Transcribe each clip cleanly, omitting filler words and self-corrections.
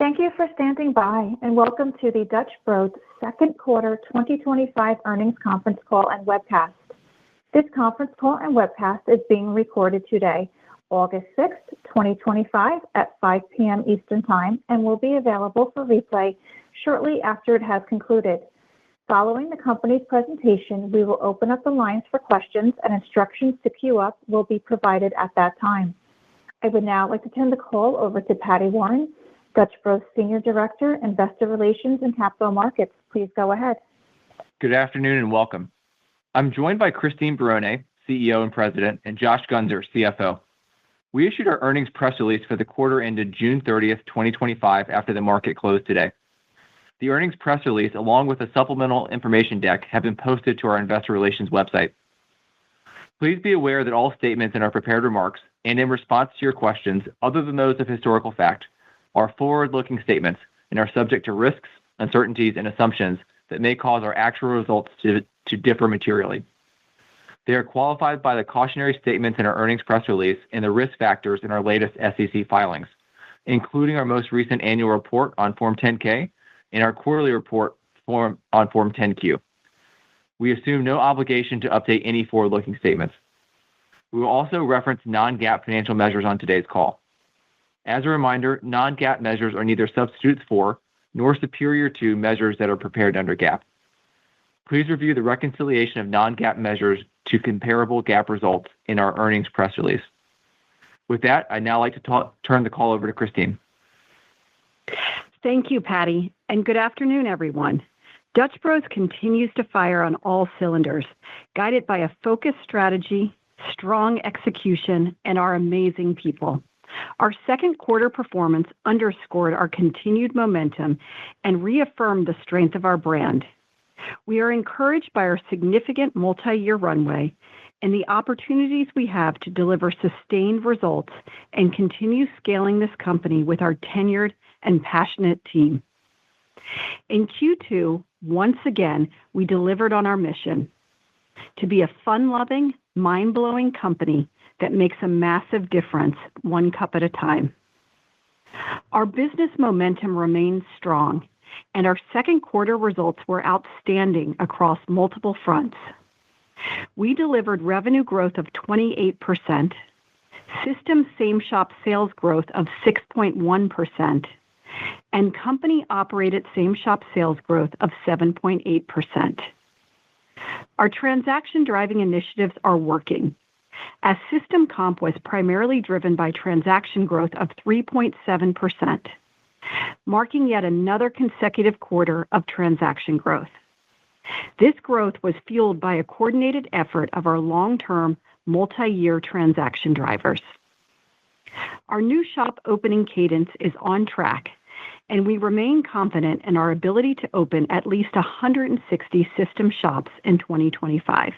Thank you for standing by, and welcome to the Dutch Bros second quarter 2025 earnings conference call and webcast. This conference call and webcast is being recorded today, August 6th, 2025 at 5 p.m. Eastern Time, and will be available for replay shortly after it has concluded. Following the company's presentation, we will open up the lines for questions, and instructions to queue up will be provided at that time. I would now like to turn the call over to Patty Warren, Dutch Bros Senior Director, Investor Relations and Capital Markets. Please go ahead. Good afternoon and welcome. I'm joined by Christine Barone, CEO and President, and Josh Gunzer, CFO. We issued our earnings press release for the quarter ended June 30th, 2025 after the market closed today. The earnings press release, along with a supplemental information deck, have been posted to our Investor Relations website. Please be aware that all statements in our prepared remarks and in response to your questions, other than those of historical fact, are forward-looking statements and are subject to risks, uncertainties, and assumptions that may cause our actual results to differ materially. They are qualified by the cautionary statements in our earnings press release and the risk factors in our latest SEC filings, including our most recent annual report on Form 10-K and our quarterly report on Form 10-Q. We assume no obligation to update any forward-looking statements. We will also reference non-GAAP financial measures on today's call. As a reminder, non-GAAP measures are neither substitutes for nor superior to measures that are prepared under GAAP. Please review the reconciliation of non-GAAP measures to comparable GAAP results in our earnings press release. With that, I'd now like to turn the call over to Christine. Thank you, Patty, and good afternoon, everyone. Dutch Bros continues to fire on all cylinders, guided by a focused strategy, strong execution, and our amazing people. Our second quarter performance underscored our continued momentum and reaffirmed the strength of our brand. We are encouraged by our significant multi-year runway and the opportunities we have to deliver sustained results and continue scaling this company with our tenured and passionate team. In Q2, once again, we delivered on our mission to be a fun-loving, mind-blowing company that makes a massive difference one cup at a time. Our business momentum remains strong, and our second quarter results were outstanding across multiple fronts. We delivered revenue growth of 28%, system same-shop sales growth of 6.1%, and company-operated same-shop sales growth of 7.8%. Our transaction-driving initiatives are working, as system comp was primarily driven by transaction growth of 3.7%, marking yet another consecutive quarter of transaction growth. This growth was fueled by a coordinated effort of our long-term, multi-year transaction drivers. Our new shop opening cadence is on track, and we remain confident in our ability to open at least 160 system shops in 2025.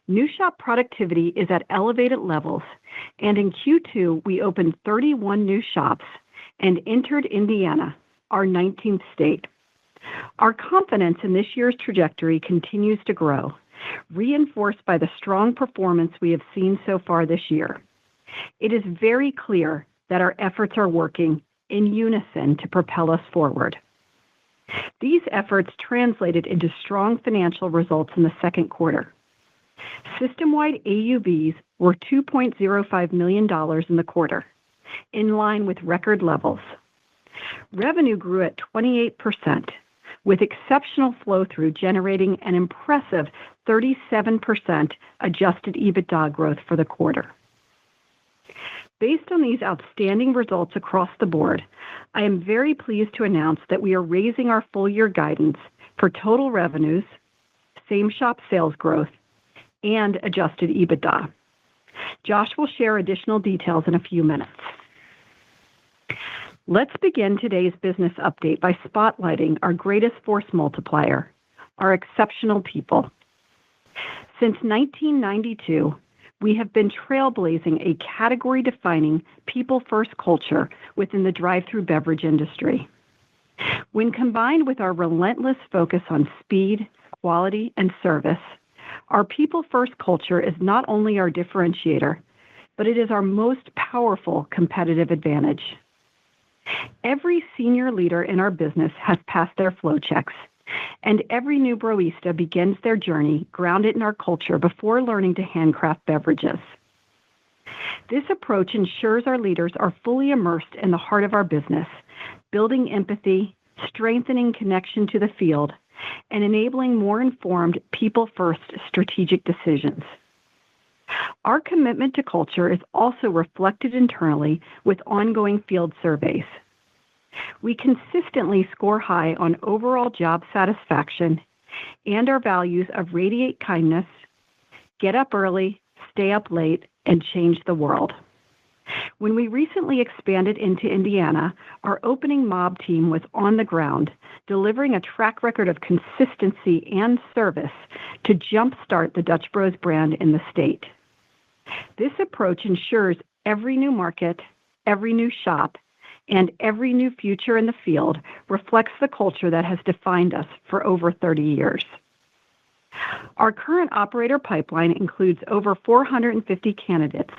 New shop productivity is at elevated levels, and in Q2, we opened 31 new shops and entered Indiana, our 19th state. Our confidence in this year's trajectory continues to grow, reinforced by the strong performance we have seen so far this year. It is very clear that our efforts are working in unison to propel us forward. These efforts translated into strong financial results in the second quarter. System-wide AUVs were $2.05 million in the quarter, in line with record levels. Revenue grew at 28%, with exceptional flow-through generating an impressive 37% adjusted EBITDA growth for the quarter. Based on these outstanding results across the board, I am very pleased to announce that we are raising our full-year guidance for total revenues, same-shop sales growth, and adjusted EBITDA. Josh will share additional details in a few minutes. Let's begin today's business update by spotlighting our greatest force multiplier, our exceptional people. Since 1992, we have been trailblazing a category-defining people-first culture within the drive-thru beverage industry. When combined with our relentless focus on speed, quality, and service, our people-first culture is not only our differentiator, but it is our most powerful competitive advantage. Every senior leader in our business has passed their flow checks, and every new broista begins their journey grounded in our culture before learning to handcraft beverages. This approach ensures our leaders are fully immersed in the heart of our business, building empathy, strengthening connection to the field, and enabling more informed, people-first strategic decisions. Our commitment to culture is also reflected internally with ongoing field surveys. We consistently score high on overall job satisfaction and our values of radiate kindness, get up early, stay up late, and change the world. When we recently expanded into Indiana, our opening mob team was on the ground, delivering a track record of consistency and service to jumpstart the Dutch Bros brand in the state. This approach ensures every new market, every new shop, and every new future in the field reflects the culture that has defined us for over 30 years. Our current operator pipeline includes over 450 candidates,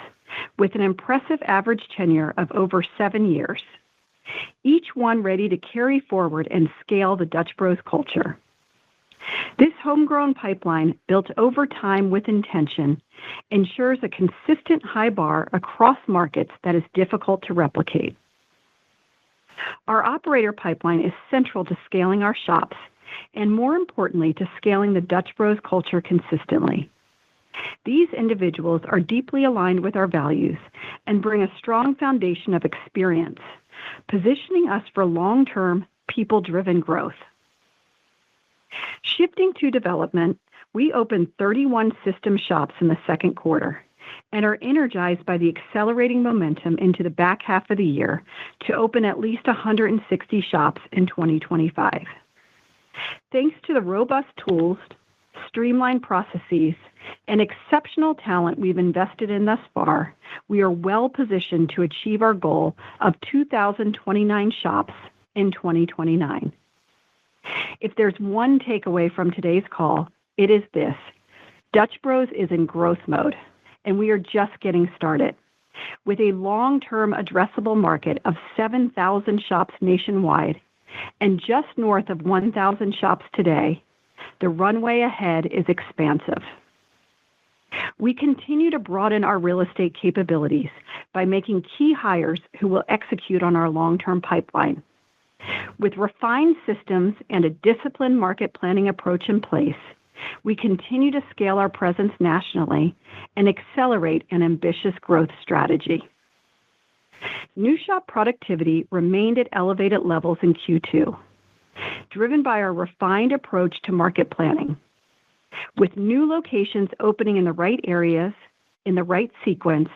with an impressive average tenure of over 7 years, each one ready to carry forward and scale the Dutch Bros culture. This homegrown pipeline, built over time with intention, ensures a consistent high bar across markets that is difficult to replicate. Our operator pipeline is central to scaling our shops and, more importantly, to scaling the Dutch Bros culture consistently. These individuals are deeply aligned with our values and bring a strong foundation of experience, positioning us for long-term, people-driven growth. Shifting to development, we opened 31 system shops in the second quarter and are energized by the accelerating momentum into the back half of the year to open at least 160 shops in 2025. Thanks to the robust tools, streamlined processes, and exceptional talent we've invested in thus far, we are well positioned to achieve our goal of 2,029 shops in 2029. If there's one takeaway from today's call, it is this: Dutch Bros is in growth mode, and we are just getting started. With a long-term addressable market of 7,000 shops nationwide and just north of 1,000 shops today, the runway ahead is expansive. We continue to broaden our real estate capabilities by making key hires who will execute on our long-term pipeline. With refined systems and a disciplined market planning approach in place, we continue to scale our presence nationally and accelerate an ambitious growth strategy. New shop productivity remained at elevated levels in Q2, driven by our refined approach to market planning. With new locations opening in the right areas, in the right sequence,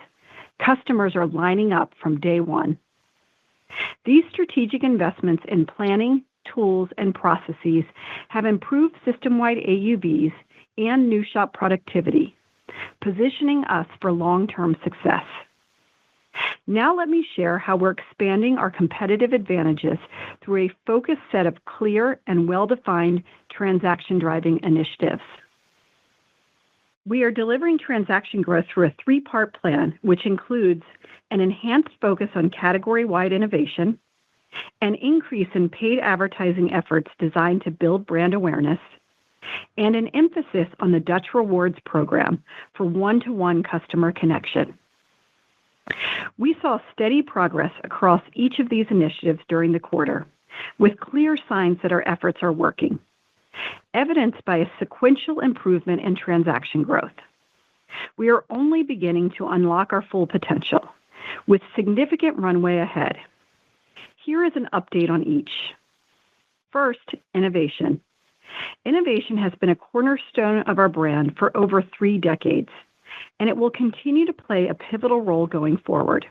customers are lining up from day one. These strategic investments in planning, tools, and processes have improved system-wide AUVs and new shop productivity, positioning us for long-term success. Now let me share how we're expanding our competitive advantages through a focused set of clear and well-defined transaction-driving initiatives. We are delivering transaction growth through a three-part plan, which includes an enhanced focus on category-wide innovation, an increase in paid advertising efforts designed to build brand awareness, and an emphasis on the Dutch Rewards program for one-to-one customer connection. We saw steady progress across each of these initiatives during the quarter, with clear signs that our efforts are working, evidenced by a sequential improvement in transaction growth. We are only beginning to unlock our full potential, with significant runway ahead. Here is an update on each. First, innovation. Innovation has been a cornerstone of our brand for over 3 decades, and it will continue to play a pivotal role going forward.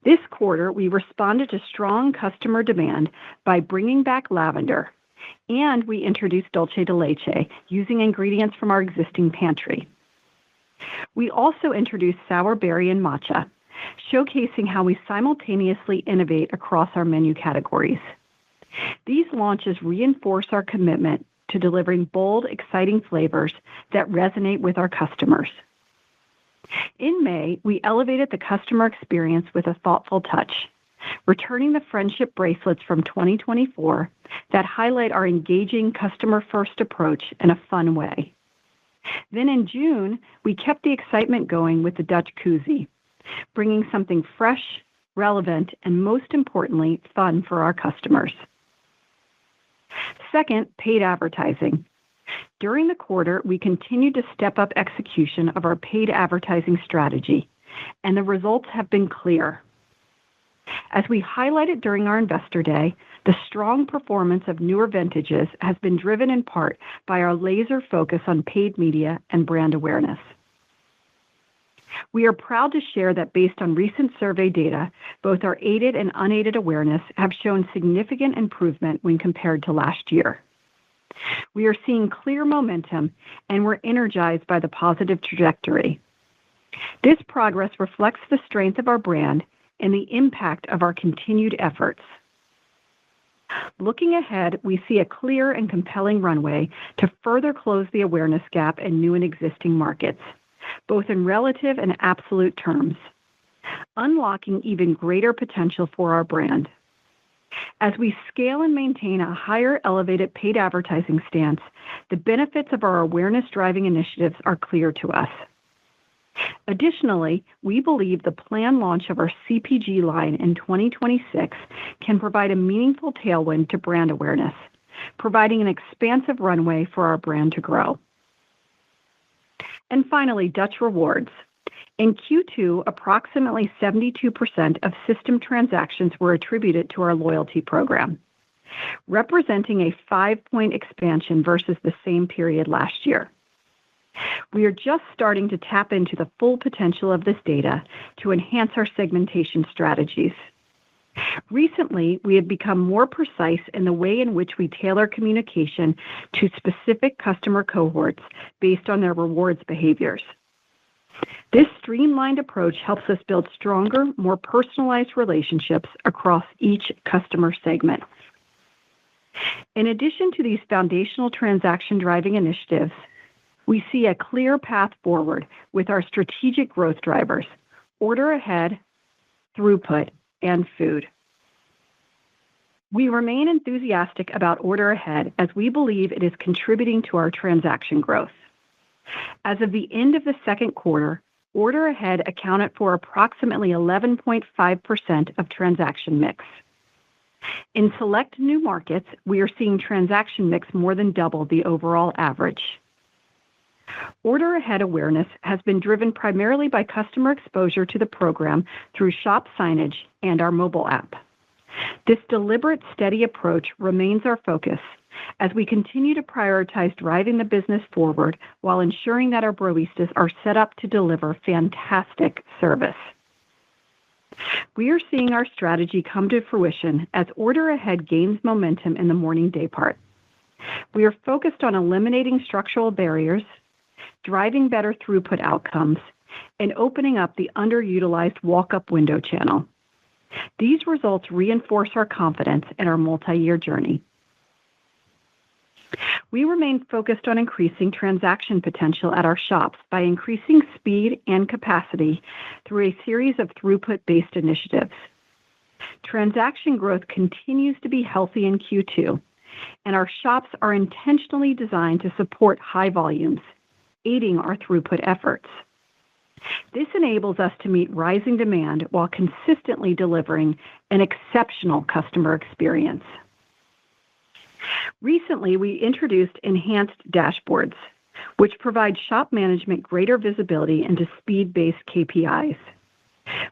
This quarter, we responded to strong customer demand by bringing back lavender, and we introduced dulce de leche using ingredients from our existing pantry. We also introduced sour berry and matcha, showcasing how we simultaneously innovate across our menu categories. These launches reinforce our commitment to delivering bold, exciting flavors that resonate with our customers. In May, we elevated the customer experience with a thoughtful touch, returning the friendship bracelets from 2024 that highlight our engaging customer-first approach in a fun way. Then in June, we kept the excitement going with the Dutch koozie, bringing something fresh, relevant, and most importantly, fun for our customers. Second, paid advertising. During the quarter, we continued to step up execution of our paid advertising strategy, and the results have been clear. As we highlighted during our Investor Day, the strong performance of newer vintages has been driven in part by our laser focus on paid media and brand awareness. We are proud to share that based on recent survey data, both our aided and unaided awareness have shown significant improvement when compared to last year. We are seeing clear momentum, and we're energized by the positive trajectory. This progress reflects the strength of our brand and the impact of our continued efforts. Looking ahead, we see a clear and compelling runway to further close the awareness gap in new and existing markets, both in relative and absolute terms, unlocking even greater potential for our brand. As we scale and maintain a higher elevated paid advertising stance, the benefits of our awareness-driving initiatives are clear to us. Additionally, we believe the planned launch of our CPG line in 2026 can provide a meaningful tailwind to brand awareness, providing an expansive runway for our brand to grow. And finally, Dutch Rewards. In Q2, approximately 72% of system transactions were attributed to our loyalty program, representing a 5-point expansion versus the same period last year. We are just starting to tap into the full potential of this data to enhance our segmentation strategies. Recently, we have become more precise in the way in which we tailor communication to specific customer cohorts based on their rewards behaviors. This streamlined approach helps us build stronger, more personalized relationships across each customer segment. In addition to these foundational transaction-driving initiatives, we see a clear path forward with our strategic growth drivers: order ahead, throughput, and food. We remain enthusiastic about order ahead as we believe it is contributing to our transaction growth. As of the end of the second quarter, order ahead accounted for approximately 11.5% of transaction mix. In select new markets, we are seeing transaction mix more than double the overall average. Order ahead awareness has been driven primarily by customer exposure to the program through shop signage and our mobile app. This deliberate, steady approach remains our focus as we continue to prioritize driving the business forward while ensuring that our Broistas are set up to deliver fantastic service. We are seeing our strategy come to fruition as order ahead gains momentum in the morning daypart. We are focused on eliminating structural barriers, driving better throughput outcomes, and opening up the underutilized walk-up window channel. These results reinforce our confidence in our multi-year journey. We remain focused on increasing transaction potential at our shops by increasing speed and capacity through a series of throughput-based initiatives. Transaction growth continues to be healthy in Q2, and our shops are intentionally designed to support high volumes, aiding our throughput efforts. This enables us to meet rising demand while consistently delivering an exceptional customer experience. Recently, we introduced enhanced dashboards, which provide shop management greater visibility into speed-based KPIs.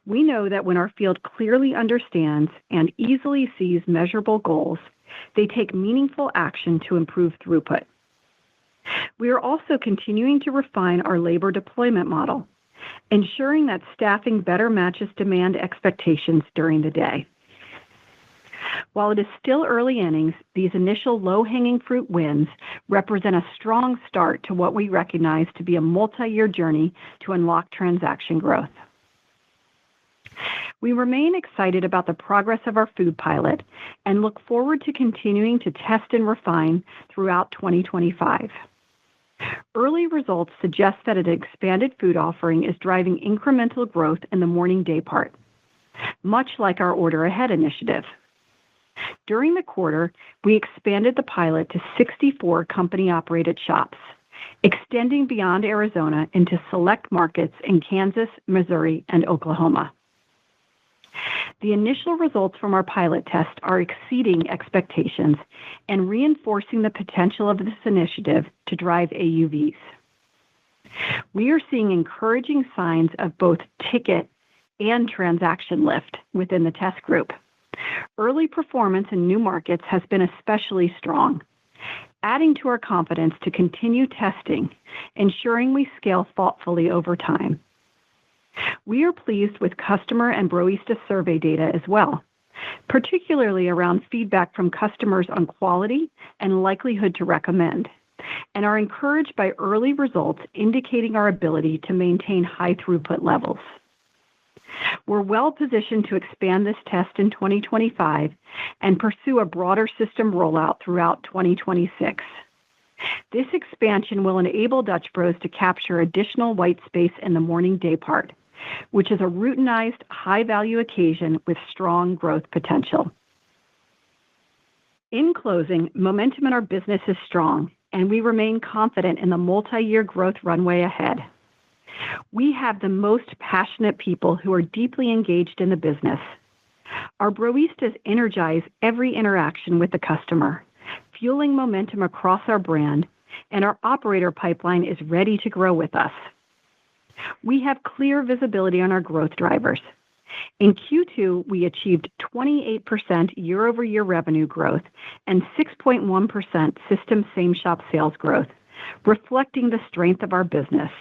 We know that when our field clearly understands and easily sees measurable goals, they take meaningful action to improve throughput. We are also continuing to refine our labor deployment model, ensuring that staffing better matches demand expectations during the day. While it is still early innings, these initial low-hanging fruit wins represent a strong start to what we recognize to be a multi-year journey to unlock transaction growth. We remain excited about the progress of our food pilot and look forward to continuing to test and refine throughout 2025. Early results suggest that an expanded food offering is driving incremental growth in the morning daypart, much like our Order Ahead initiative. During the quarter, we expanded the pilot to 64 company-operated shops, extending beyond Arizona into select markets in Kansas, Missouri, and Oklahoma. The initial results from our pilot test are exceeding expectations and reinforcing the potential of this initiative to drive AUVs. We are seeing encouraging signs of both ticket and transaction lift within the test group. Early performance in new markets has been especially strong, adding to our confidence to continue testing, ensuring we scale thoughtfully over time. We are pleased with customer and Broista survey data as well, particularly around feedback from customers on quality and likelihood to recommend, and are encouraged by early results indicating our ability to maintain high throughput levels. We're well positioned to expand this test in 2025 and pursue a broader system rollout throughout 2026. This expansion will enable Dutch Bros to capture additional white space in the morning day part, which is a routinized, high-value occasion with strong growth potential. In closing, momentum in our business is strong, and we remain confident in the multi-year growth runway ahead. We have the most passionate people who are deeply engaged in the business. Our Broistas energize every interaction with the customer, fueling momentum across our brand, and our operator pipeline is ready to grow with us. We have clear visibility on our growth drivers. In Q2, we achieved 28% year-over-year revenue growth and 6.1% system same-shop sales growth, reflecting the strength of our business.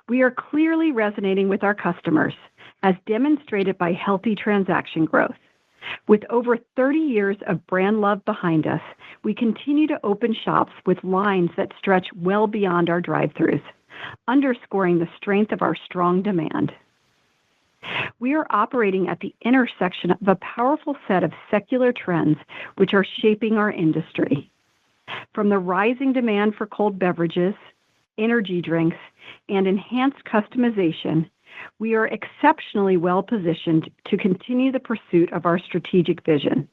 We are clearly resonating with our customers, as demonstrated by healthy transaction growth. With over 30 years of brand love behind us, we continue to open shops with lines that stretch well beyond our drive-thrus, underscoring the strength of our strong demand. We are operating at the intersection of a powerful set of secular trends which are shaping our industry. From the rising demand for cold beverages, energy drinks, and enhanced customization, we are exceptionally well positioned to continue the pursuit of our strategic vision.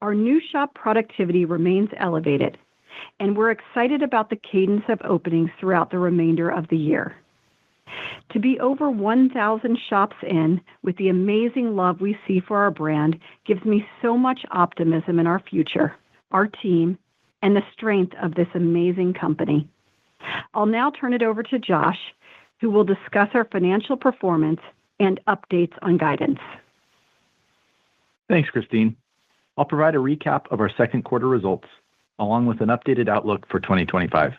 Our new shop productivity remains elevated, and we're excited about the cadence of openings throughout the remainder of the year. To be over 1,000 shops in with the amazing love we see for our brand gives me so much optimism in our future, our team, and the strength of this amazing company. I'll now turn it over to Josh, who will discuss our financial performance and updates on guidance. Thanks, Christine. I'll provide a recap of our second quarter results, along with an updated outlook for 2025.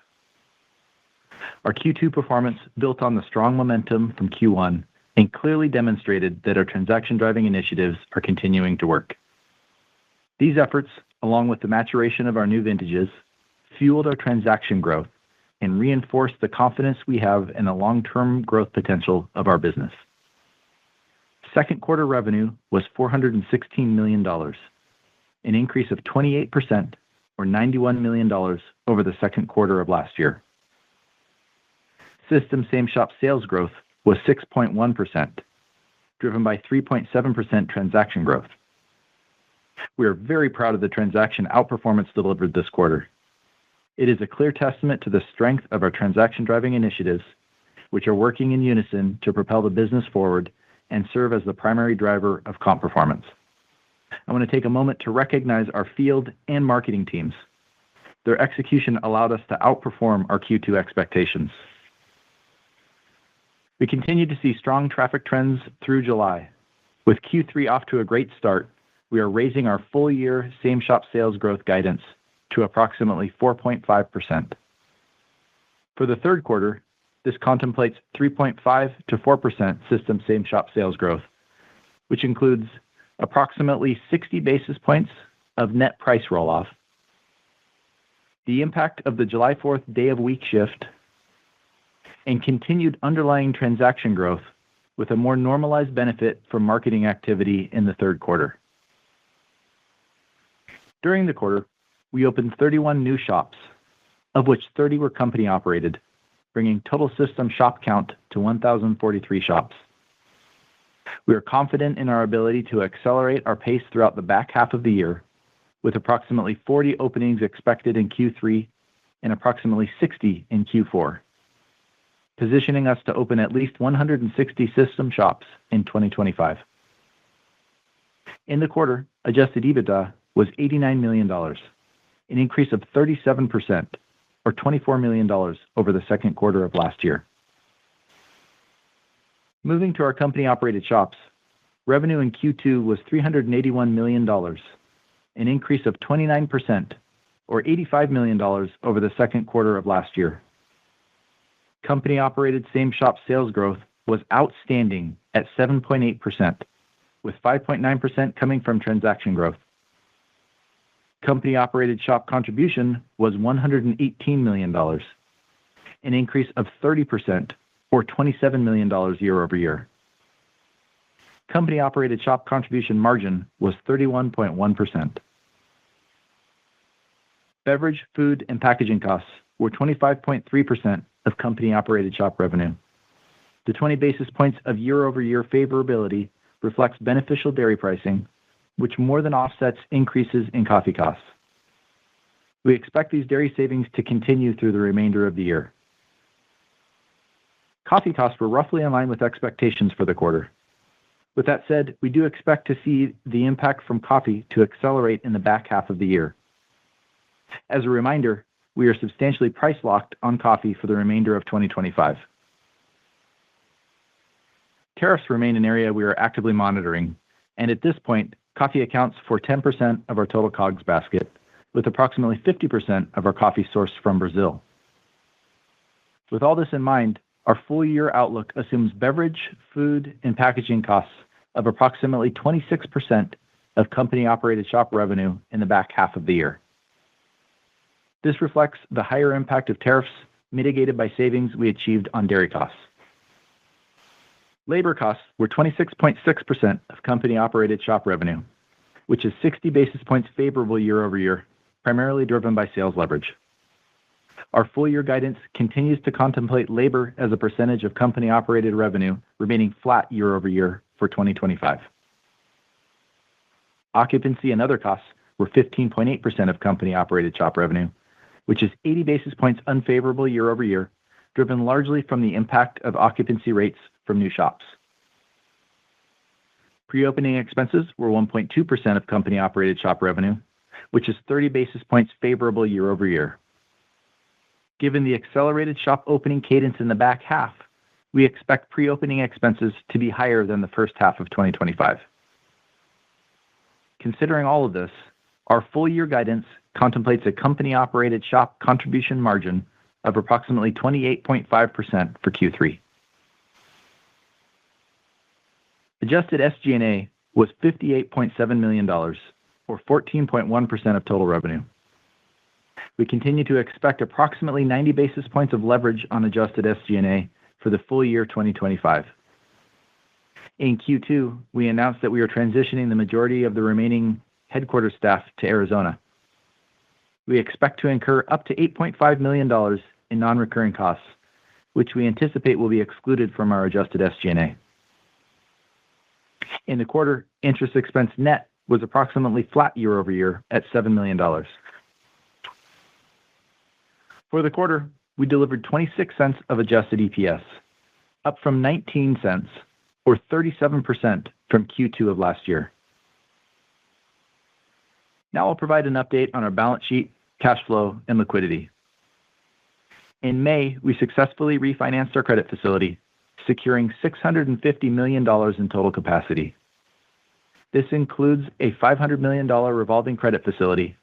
Our Q2 performance built on the strong momentum from Q1 and clearly demonstrated that our transaction-driving initiatives are continuing to work. These efforts, along with the maturation of our new vintages, fueled our transaction growth and reinforced the confidence we have in the long-term growth potential of our business. Second quarter revenue was $416 million, an increase of 28% or $91 million over the second quarter of last year. System same-shop sales growth was 6.1%, driven by 3.7% transaction growth. We are very proud of the transaction outperformance delivered this quarter. It is a clear testament to the strength of our transaction-driving initiatives, which are working in unison to propel the business forward and serve as the primary driver of comp performance. I want to take a moment to recognize our field and marketing teams. Their execution allowed us to outperform our Q2 expectations. We continue to see strong traffic trends through July. With Q3 off to a great start, we are raising our full-year same-shop sales growth guidance to approximately 4.5%. For the third quarter, this contemplates 3.5 to 4% system same-shop sales growth, which includes approximately 60 basis points of net price roll-off, the impact of the July 4th day of week shift, and continued underlying transaction growth with a more normalized benefit from marketing activity in the third quarter. During the quarter, we opened 31 new shops, of which 30 were company-operated, bringing total system shop count to 1,043 shops. We are confident in our ability to accelerate our pace throughout the back half of the year, with approximately 40 openings expected in Q3 and approximately 60 in Q4, positioning us to open at least 160 system shops in 2025. In the quarter, adjusted EBITDA was $89 million, an increase of 37%, or $24 million over the second quarter of last year. Moving to our company-operated shops, revenue in Q2 was $381 million, an increase of 29%, or $85 million over the second quarter of last year. Company-operated same-shop sales growth was outstanding at 7.8%, with 5.9% coming from transaction growth. Company-operated shop contribution was $118 million, an increase of 30%, or $27 million year-over-year. Company-operated shop contribution margin was 31.1%. Beverage, food, and packaging costs were 25.3% of company-operated shop revenue. The 20 basis points of year-over-year favorability reflects beneficial dairy pricing, which more than offsets increases in coffee costs. We expect these dairy savings to continue through the remainder of the year. Coffee costs were roughly in line with expectations for the quarter. With that said, we do expect to see the impact from coffee to accelerate in the back half of the year. As a reminder, we are substantially price locked on coffee for the remainder of 2025. Tariffs remain an area we are actively monitoring, and at this point, coffee accounts for 10% of our total COGS basket, with approximately 50% of our coffee sourced from Brazil. With all this in mind, our full-year outlook assumes beverage, food, and packaging costs of approximately 26% of company-operated shop revenue in the back half of the year. This reflects the higher impact of tariffs mitigated by savings we achieved on dairy costs. Labor costs were 26.6% of company-operated shop revenue, which is 60 basis points favorable year-over-year, primarily driven by sales leverage. Our full-year guidance continues to contemplate labor as a percentage of company-operated revenue remaining flat year-over-year for 2025. Occupancy and other costs were 15.8% of company-operated shop revenue, which is 80 basis points unfavorable year-over-year, driven largely from the impact of occupancy rates from new shops. Pre-opening expenses were 1.2% of company-operated shop revenue, which is 30 basis points favorable year-over-year. Given the accelerated shop opening cadence in the back half, we expect pre-opening expenses to be higher than the first half of 2025. Considering all of this, our full-year guidance contemplates a company-operated shop contribution margin of approximately 28.5% for Q3. Adjusted SG&A was $58.7 million, or 14.1% of total revenue. We continue to expect approximately 90 basis points of leverage on adjusted SG&A for the full year 2025. In Q2, we announced that we are transitioning the majority of the remaining headquarters staff to Arizona. We expect to incur up to $8.5 million in non-recurring costs, which we anticipate will be excluded from our adjusted SG&A. In the quarter, interest expense net was approximately flat year-over-year at $7 million. For the quarter, we delivered 26 cents of adjusted EPS, up from 19 cents, or 37% from Q2 of last year. Now I'll provide an update on our balance sheet, cash flow, and liquidity. In May, we successfully refinanced our credit facility, securing $650 million in total capacity. This includes a $500 million revolving credit facility,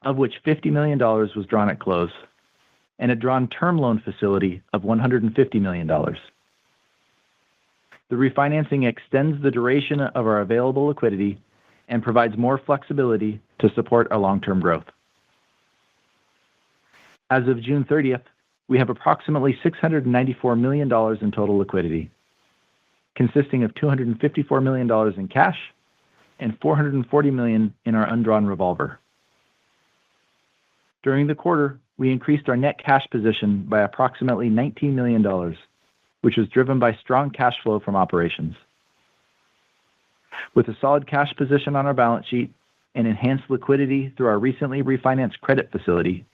of which $50 million was drawn at close, and a drawn term loan facility of $150 million. The refinancing extends the duration of our available liquidity and provides more flexibility to support our long-term growth. As of June 30th, we have approximately $694 million in total liquidity, consisting of $254 million in cash and $440 million in our undrawn revolver. During the quarter, we increased our net cash position by approximately $19 million, which was driven by strong cash flow from operations. With a solid cash position on our balance sheet and enhanced liquidity through our recently refinanced credit facility,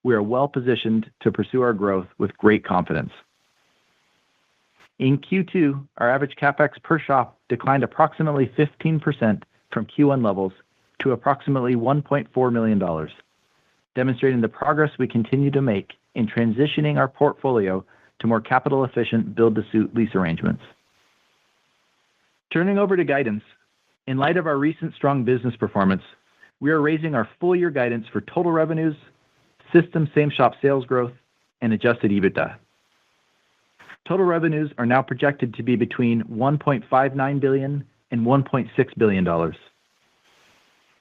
we are well positioned to pursue our growth with great confidence. In Q2, our average CapEx per shop declined approximately 15% from Q1 levels to approximately $1.4 million, demonstrating the progress we continue to make in transitioning our portfolio to more capital-efficient build-to-suit lease arrangements. Turning over to guidance, in light of our recent strong business performance, we are raising our full-year guidance for total revenues, system same-shop sales growth, and adjusted EBITDA. Total revenues are now projected to be between $1.59 billion and $1.6 billion.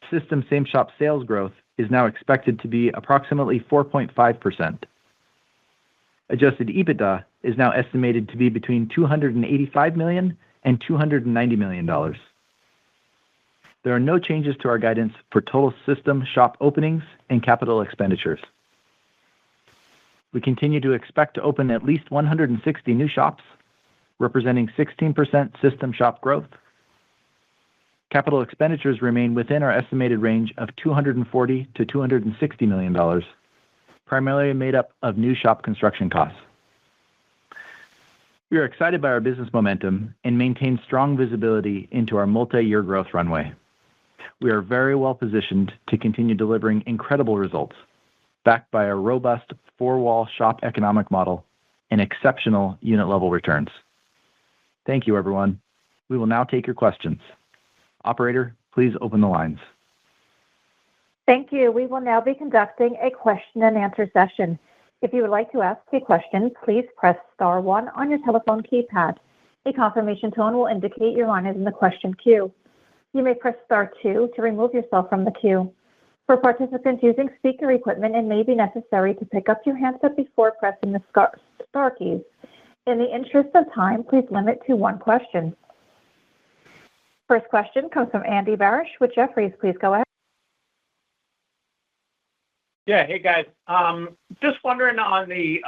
System same-shop sales growth is now expected to be approximately 4.5%. Adjusted EBITDA is now estimated to be between $285 million and $290 million. There are no changes to our guidance for total system shop openings and capital expenditures. We continue to expect to open at least 160 new shops, representing 16% system shop growth. Capital expenditures remain within our estimated range of $240 to $260 million, primarily made up of new shop construction costs. We are excited by our business momentum and maintain strong visibility into our multi-year growth runway. We are very well positioned to continue delivering incredible results, backed by a robust four-wall shop economic model and exceptional unit-level returns. Thank you, everyone. We will now take your questions. Operator, please open the lines. Thank you. We will now be conducting a question and answer session. If you would like to ask a question, please press star 1 on your telephone keypad. A confirmation tone will indicate your line is in the question queue. You may press star 2 to remove yourself from the queue. For participants using speaker equipment, it may be necessary to pick up your handset before pressing the star keys. In the interest of time, please limit to one question. First question comes from Andy Barish with Jefferies. Please go ahead. Yeah, hey guys. Just wondering on the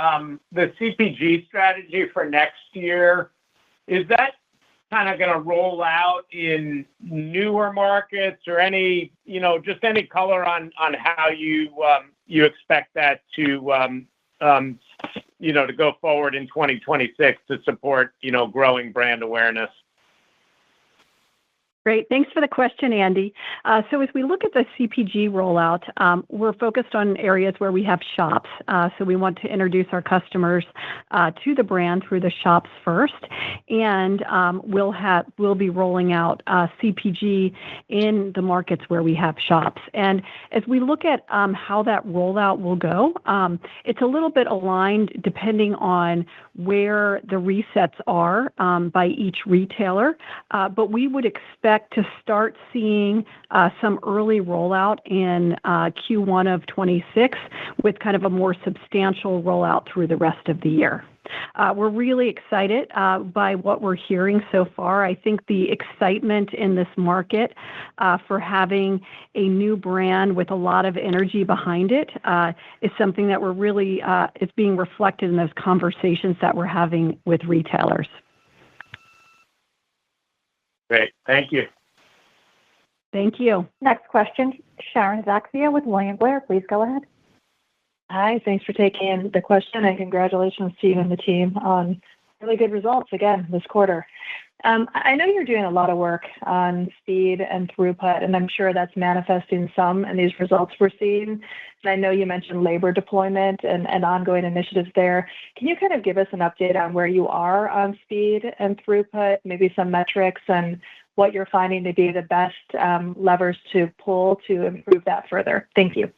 CPG strategy for next year, is that kind of going to roll out in newer markets or any color on how you expect that to go forward in 2026 to support growing brand awareness? Great. Thanks for the question, Andy. So as we look at the CPG rollout, we're focused on areas where we have shops. So we want to introduce our customers to the brand through the shops first. And we'll be rolling out CPG in the markets where we have shops. And as we look at how that rollout will go, it's a little bit aligned depending on where the resets are by each retailer. But we would expect to start seeing some early rollout in Q1 of 26 with kind of a more substantial rollout through the rest of the year. We're really excited by what we're hearing so far. I think the excitement in this market for having a new brand with a lot of energy behind it is something that we're really, it's being reflected in those conversations that we're having with retailers. Great. Thank you. Thank you. Next question, Sharon Zackfia with William Blair. Please go ahead. Hi, thanks for taking the question and congratulations to you and the team on really good results again this quarter. I know you're doing a lot of work on speed and throughput, and I'm sure that's manifesting some in these results we're seeing. And I know you mentioned labor deployment and ongoing initiatives there. Can you kind of give us an update on where you are on speed and throughput, maybe some metrics and what you're finding to be the best levers to pull to improve that further? Thank you.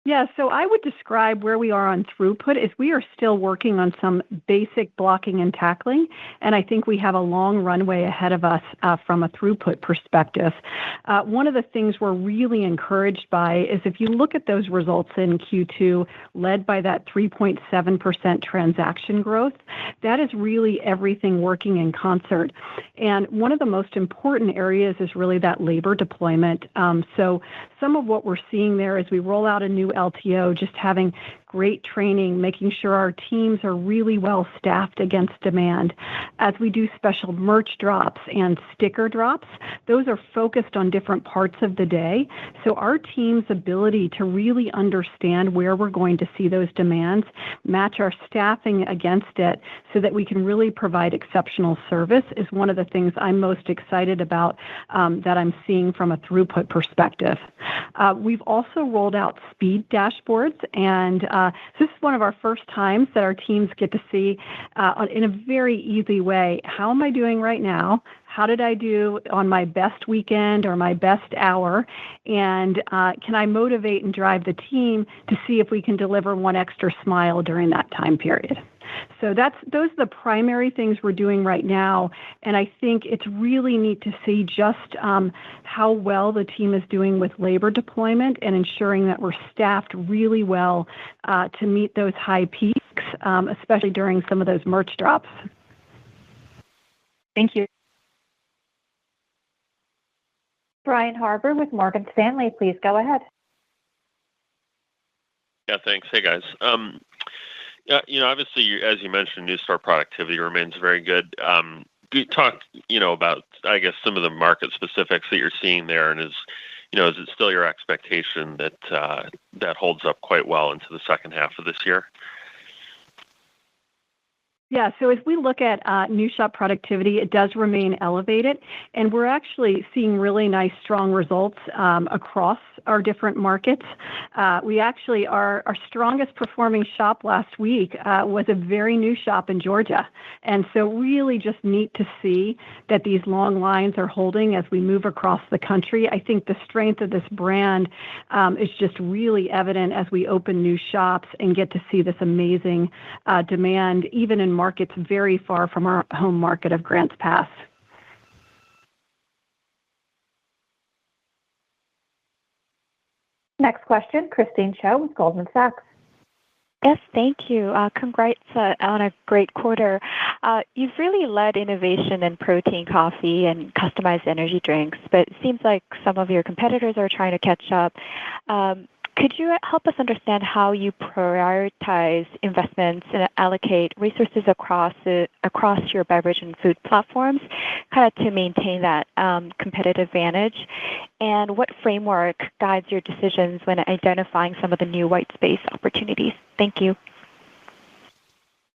Yeah, so I would describe where we are on throughput is we are still working on some basic blocking and tackling, and I think we have a long runway ahead of us from a throughput perspective. One of the things we're really encouraged by is if you look at those results in Q2, led by that 3.7% transaction growth, that is really everything working in concert. And one of the most important areas is really that labor deployment. So some of what we're seeing there as we roll out a new LTO, just having great training, making sure our teams are really well staffed against demand. As we do special merch drops and sticker drops, those are focused on different parts of the day. So our team's ability to really understand where we're going to see those demands, match our staffing against it so that we can really provide exceptional service is one of the things I'm most excited about that I'm seeing from a throughput perspective. We've also rolled out speed dashboards, and this is one of our first times that our teams get to see in a very easy way, how am I doing right now? How did I do on my best weekend or my best hour? And can I motivate and drive the team to see if we can deliver one extra smile during that time period? So those are the primary things we're doing right now. And I think it's really neat to see just how well the team is doing with labor deployment and ensuring that we're staffed really well to meet those high peaks, especially during some of those merch drops. Thank you. Brian Harbour with Morgan Stanley, please go ahead. Yeah, thanks. Hey, guys. Yeah, obviously, as you mentioned, new store productivity remains very good. Talk, about, I guess, some of the market specifics that you're seeing there, and is it still your expectation that that holds up quite well into the second half of this year? Yeah, so as we look at new shop productivity, it does remain elevated, and we're actually seeing really nice, strong results across our different markets. We actually, our strongest performing shop last week was a very new shop in Georgia. And so really just neat to see that these long lines are holding as we move across the country. I think the strength of this brand is just really evident as we open new shops and get to see this amazing demand, even in markets very far from our home market of Grants Pass. Next question, Christine Cho with Goldman Sachs. Yes, thank you. Congrats on a great quarter. You've really led innovation in protein coffee and customized energy drinks, but it seems like some of your competitors are trying to catch up. Could you help us understand how you prioritize investments and allocate resources across your beverage and food platforms, kind of to maintain that competitive advantage? And what framework guides your decisions when identifying some of the new white space opportunities? Thank you.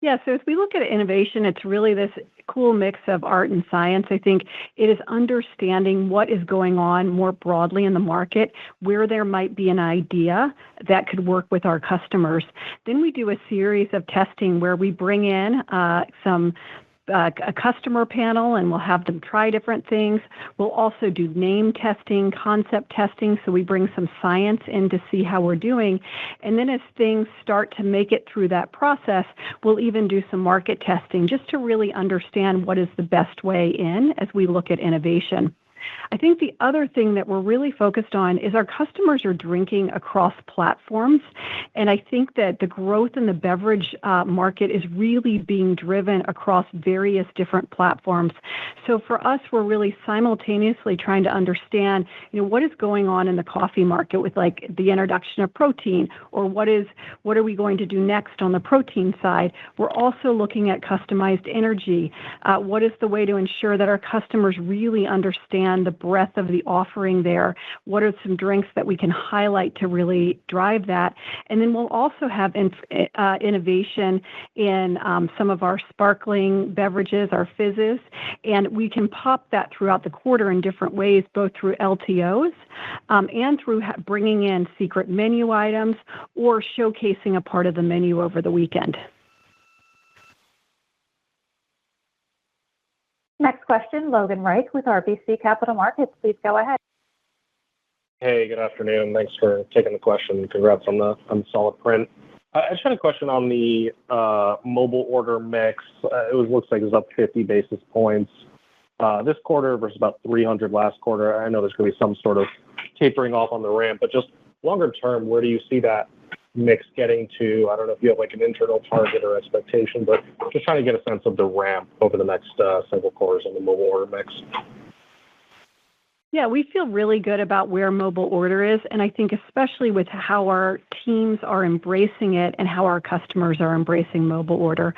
Yeah, so as we look at innovation, it's really this cool mix of art and science. I think it is understanding what is going on more broadly in the market, where there might be an idea that could work with our customers. Then we do a series of testing where we bring in a customer panel, and we'll have them try different things. We'll also do name testing, concept testing, so we bring some science in to see how we're doing. And then as things start to make it through that process, we'll even do some market testing just to really understand what is the best way in as we look at innovation. I think the other thing that we're really focused on is our customers are drinking across platforms, and I think that the growth in the beverage market is really being driven across various different platforms. So for us, we're really simultaneously trying to understand, what is going on in the coffee market with like the introduction of protein, or what are we going to do next on the protein side? We're also looking at customized energy. What is the way to ensure that our customers really understand the breadth of the offering there? What are some drinks that we can highlight to really drive that? And then we'll also have innovation in some of our sparkling beverages, our fizzes, and we can pop that throughout the quarter in different ways, both through LTOs and through bringing in secret menu items or showcasing a part of the menu over the weekend. Next question, Logan Reich with RBC Capital Markets. Please go ahead. Hey, good afternoon. Thanks for taking the question. Congrats on the solid print. I just had a question on the mobile order mix. Looks like it was up 50 basis points this quarter versus about 300 last quarter. I know there's going to be some sort of tapering off on the ramp, but just longer term, where do you see that mix getting to? I don't know if you have like an internal target or expectation, but just trying to get a sense of the ramp over the next several quarters on the mobile order mix. Yeah, we feel really good about where mobile order is, and I think especially with how our teams are embracing it and how our customers are embracing mobile order.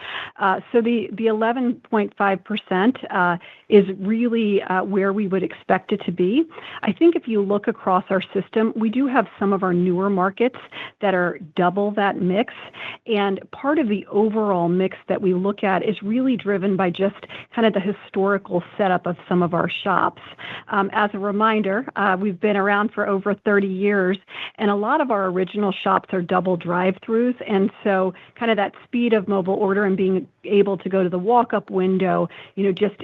So the 11.5% is really where we would expect it to be. I think if you look across our system, we do have some of our newer markets that are double that mix, and part of the overall mix that we look at is really driven by just kind of the historical setup of some of our shops. As a reminder, we've been around for over 30 years, and a lot of our original shops are double drive-thrus, and so kind of that speed of mobile order and being able to go to the walk-up window, just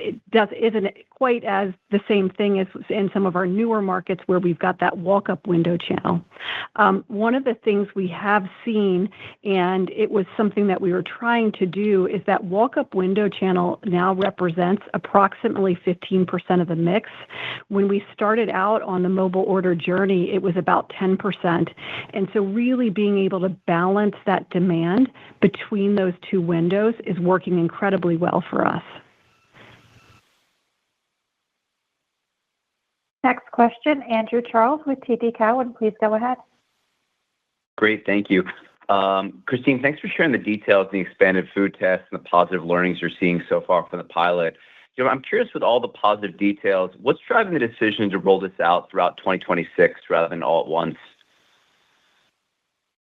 isn't quite as the same thing as in some of our newer markets where we've got that walk-up window channel. One of the things we have seen, and it was something that we were trying to do, is that walk-up window channel now represents approximately 15% of the mix. When we started out on the mobile order journey, it was about 10%. And so really being able to balance that demand between those two windows is working incredibly well for us. Next question, Andrew Charles with TD Cowen. Please go ahead. Great, thank you. Christine, thanks for sharing the details of the expanded food test and the positive learnings you're seeing so far from the pilot. I'm curious, with all the positive details, what's driving the decision to roll this out throughout 2026 rather than all at once?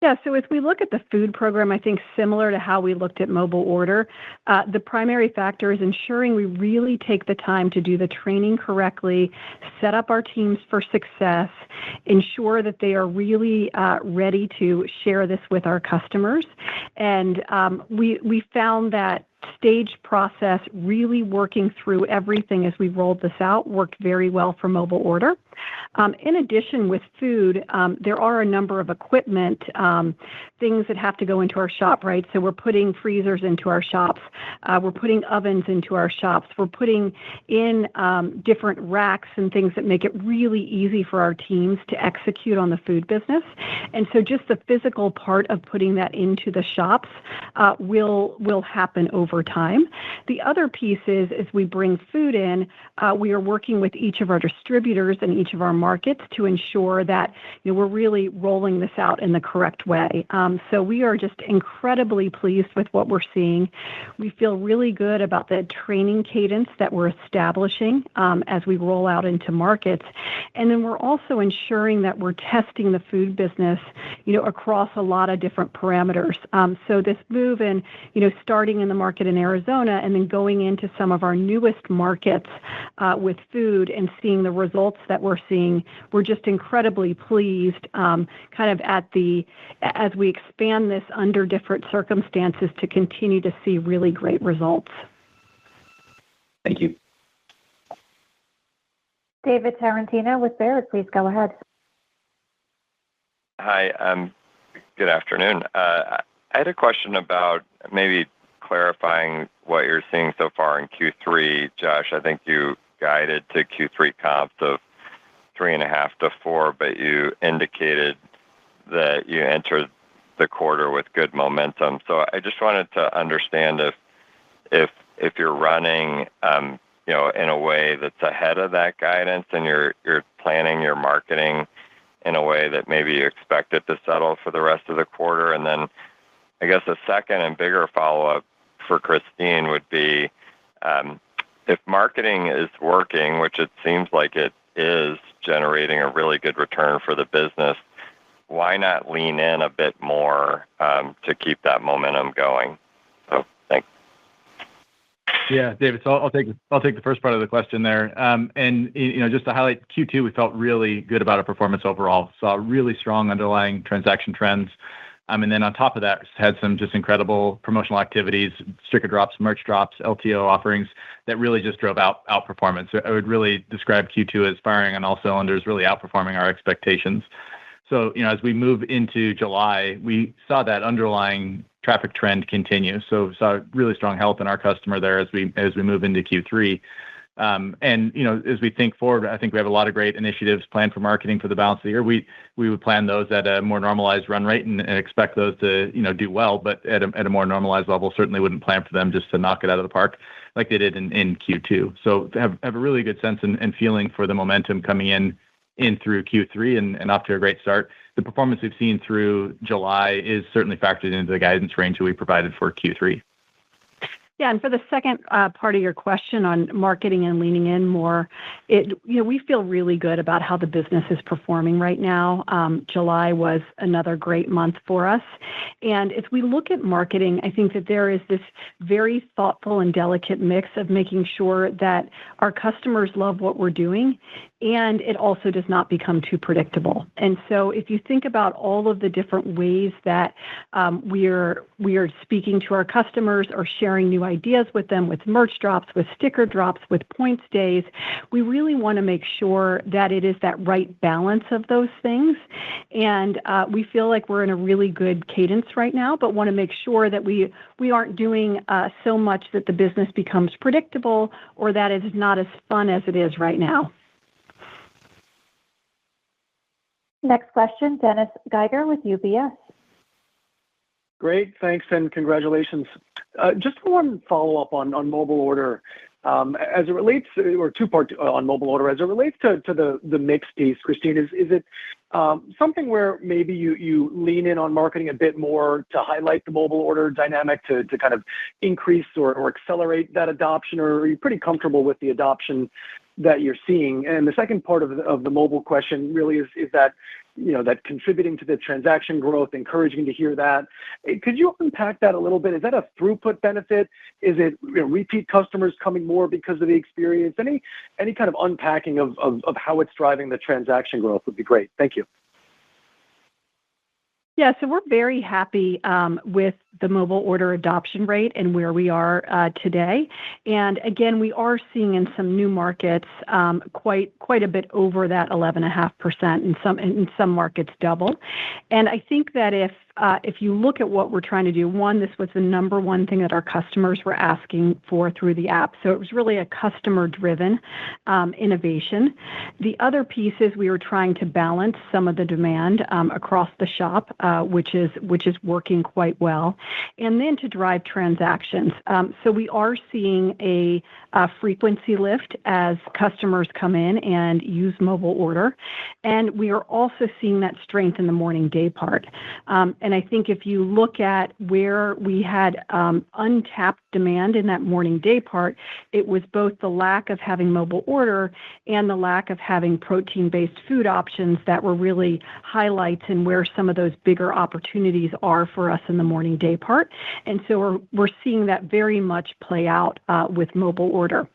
Yeah, so as we look at the food program, I think similar to how we looked at mobile order, the primary factor is ensuring we really take the time to do the training correctly, set up our teams for success, ensure that they are really ready to share this with our customers. And we found that stage process, really working through everything as we rolled this out, worked very well for mobile order. In addition, with food, there are a number of equipment things that have to go into our shop, right? So we're putting freezers into our shops. We're putting ovens into our shops. We're putting in different racks and things that make it really easy for our teams to execute on the food business. And so just the physical part of putting that into the shops will happen over time. The other piece is, as we bring food in, we are working with each of our distributors in each of our markets to ensure that we're really rolling this out in the correct way. So we are just incredibly pleased with what we're seeing. We feel really good about the training cadence that we're establishing as we roll out into markets. And then we're also ensuring that we're testing the food business, across a lot of different parameters. So this move in, starting in the market in Arizona and then going into some of our newest markets with food and seeing the results that we're seeing, we're just incredibly pleased as we expand this under different circumstances to continue to see really great results. Thank you. David Tarantino with Baird, please go ahead. Hi, good afternoon. I had a question about maybe clarifying what you're seeing so far in Q3. Josh, I think you guided to Q3 comps of 3.5 to 4, but you indicated that you entered the quarter with good momentum. So I just wanted to understand if you're running in a way that's ahead of that guidance and you're planning your marketing in a way that maybe you expect it to settle for the rest of the quarter. And then I guess a second and bigger follow-up for Christine would be, if marketing is working, which it seems like it is generating a really good return for the business, why not lean in a bit more to keep that momentum going? So thanks. Yeah, David, so I'll take the first part of the question there. And just to highlight Q2, we felt really good about our performance overall. Saw really strong underlying transaction trends. And then on top of that, had some just incredible promotional activities, sticker drops, merch drops, LTO offerings that really just drove outperformance. So I would really describe Q2 as firing on all cylinders, really outperforming our expectations. So, as we move into July, we saw that underlying traffic trend continue. So we saw really strong health in our customer there as we move into Q3. And as we think forward, I think we have a lot of great initiatives planned for marketing for the balance of the year. We would plan those at a more normalized run rate and expect those to do well, but at a more normalized level. Certainly wouldn't plan for them just to knock it out of the park. like they did in Q2. So have a really good sense and feeling for the momentum coming in through Q3 and off to a great start. The performance we've seen through July is certainly factored into the guidance range that we provided for Q3. Yeah, and for the second part of your question on marketing and leaning in more, we feel really good about how the business is performing right now. July was another great month for us. And as we look at marketing, I think that there is this very thoughtful and delicate mix of making sure that our customers love what we're doing, and it also does not become too predictable. And so if you think about all of the different ways that we are speaking to our customers or sharing new ideas with them, with merch drops, with sticker drops, with points days, we really want to make sure that it is that right balance of those things. And we feel like we're in a really good cadence right now, but want to make sure that we aren't doing so much that the business becomes predictable or that it is not as fun as it is right now. Next question, Dennis Geiger with UBS. Great, thanks, and congratulations. Just one follow-up on mobile order. As it relates, or two-part on mobile order, as it relates to the mix piece, Christine, is it something where maybe you lean in on marketing a bit more to highlight the mobile order dynamic to kind of increase or accelerate that adoption, or are you pretty comfortable with the adoption that you're seeing? And the second part of the mobile question really is that, that contributing to the transaction growth, encouraging to hear that. Could you unpack that a little bit? Is that a throughput benefit? Is it repeat customers coming more because of the experience? Any kind of unpacking of how it's driving the transaction growth would be great. Thank you. Yeah, so we're very happy with the mobile order adoption rate and where we are today. And again, we are seeing in some new markets quite a bit over that 11.5%, in some markets double. And I think that if you look at what we're trying to do, one, this was the number one thing that our customers were asking for through the app. So it was really a customer-driven innovation. The other piece is we were trying to balance some of the demand across the shop, which is working quite well, and then to drive transactions. So we are seeing a frequency lift as customers come in and use mobile order, and we are also seeing that strength in the morning day part. And I think if you look at where we had untapped demand in that morning day part, it was both the lack of having mobile order and the lack of having protein-based food options that were really highlights in where some of those bigger opportunities are for us in the morning day part. And so we're seeing that very much play out with mobile order.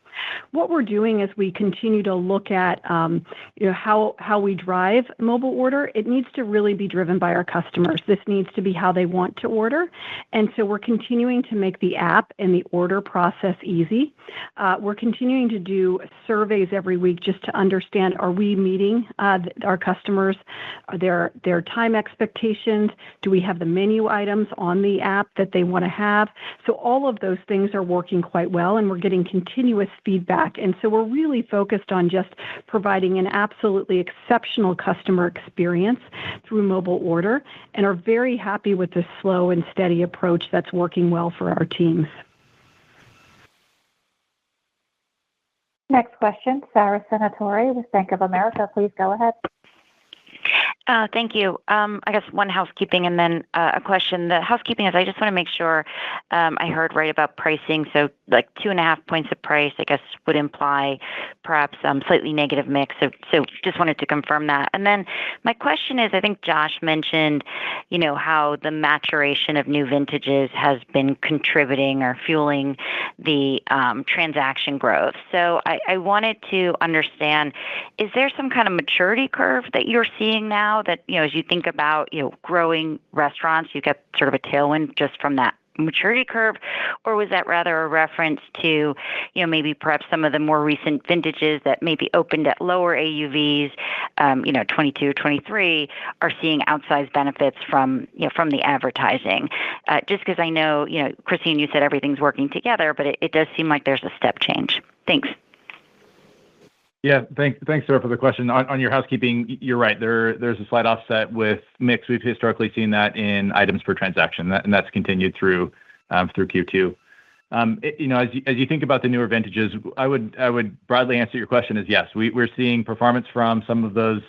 What we're doing as we continue to look at how we drive mobile order, it needs to really be driven by our customers. This needs to be how they want to order. And so we're continuing to make the app and the order process easy. We're continuing to do surveys every week just to understand, are we meeting our customers, their time expectations? Do we have the menu items on the app that they want to have? So all of those things are working quite well, and we're getting continuous feedback. And so we're really focused on just providing an absolutely exceptional customer experience through mobile order, and are very happy with the slow and steady approach that's working well for our teams. Next question, Sara Senatore with Bank of America. Please go ahead. Thank you. I guess one housekeeping and then a question. The housekeeping is I just want to make sure I heard right about pricing. So like 2.5 points of price, I guess, would imply perhaps slightly negative mix. So just wanted to confirm that. And then my question is, I think Josh mentioned, how the maturation of new vintages has been contributing or fueling the transaction growth. So I wanted to understand, is there some kind of maturity curve that you're seeing now that, as you think about, growing restaurants, you get sort of a tailwind just from that maturity curve? Or was that rather a reference to, maybe perhaps some of the more recent vintages that maybe opened at lower AUVs, 22, 23, are seeing outsized benefits from the advertising? Just because I know, Christine, you said everything's working together, but it does seem like there's a step change. Thanks. Yeah, thanks, Sarah, for the question. On your housekeeping, you're right. There's a slight offset with mix. We've historically seen that in items per transaction, and that's continued through Q2. As you think about the newer vintages, I would broadly answer your question as yes. We're seeing performance from some of those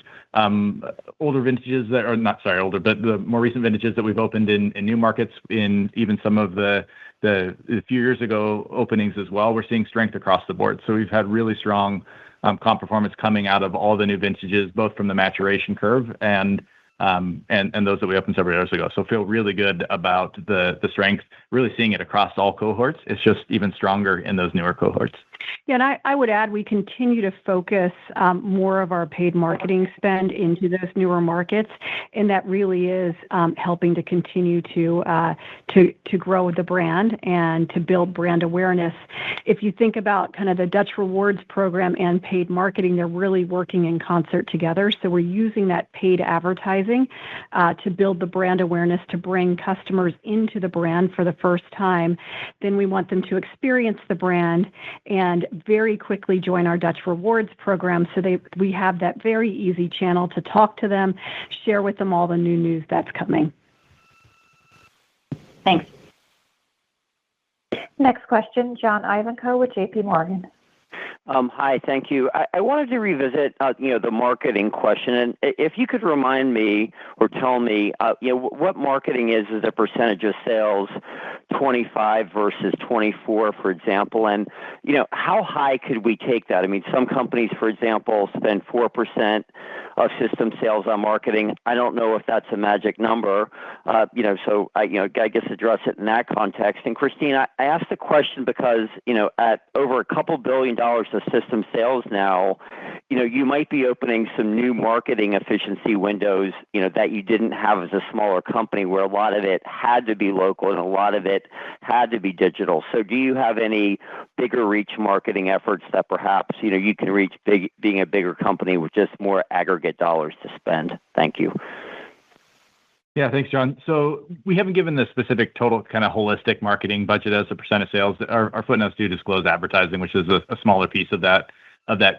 older vintages that are not, sorry, older, but the more recent vintages that we've opened in new markets, in even some of the few years ago openings as well. We're seeing strength across the board. So we've had really strong comp performance coming out of all the new vintages, both from the maturation curve and those that we opened several years ago. So feel really good about the strength, really seeing it across all cohorts. It's just even stronger in those newer cohorts. Yeah, and I would add we continue to focus more of our paid marketing spend into those newer markets, and that really is helping to continue to grow the brand and to build brand awareness. If you think about kind of the Dutch Rewards program and paid marketing, they're really working in concert together. So we're using that paid advertising to build the brand awareness, to bring customers into the brand for the first time. Then we want them to experience the brand and very quickly join our Dutch Rewards program, so we have that very easy channel to talk to them, share with them all the new news that's coming. Thanks. Next question, John Ivankoe with JP Morgan. Hi, thank you. I wanted to revisit, the marketing question, and if you could remind me or tell me, what marketing is as a percentage of sales, 25 versus 24, for example, and how high could we take that? I mean, some companies, for example, spend 4% of system sales on marketing. I don't know if that's a magic number, so I guess address it in that context. And Christine, I asked the question because at over $2 billion of system sales now, you might be opening some new marketing efficiency windows, that you didn't have as a smaller company, where a lot of it had to be local and a lot of it had to be digital. So do you have any bigger reach marketing efforts that perhaps, you can reach being a bigger company with just more aggregate dollars to spend? Thank you. Yeah, thanks, John. So we haven't given the specific total kind of holistic marketing budget as a percent of sales. Our footnotes do disclose advertising, which is a smaller piece of that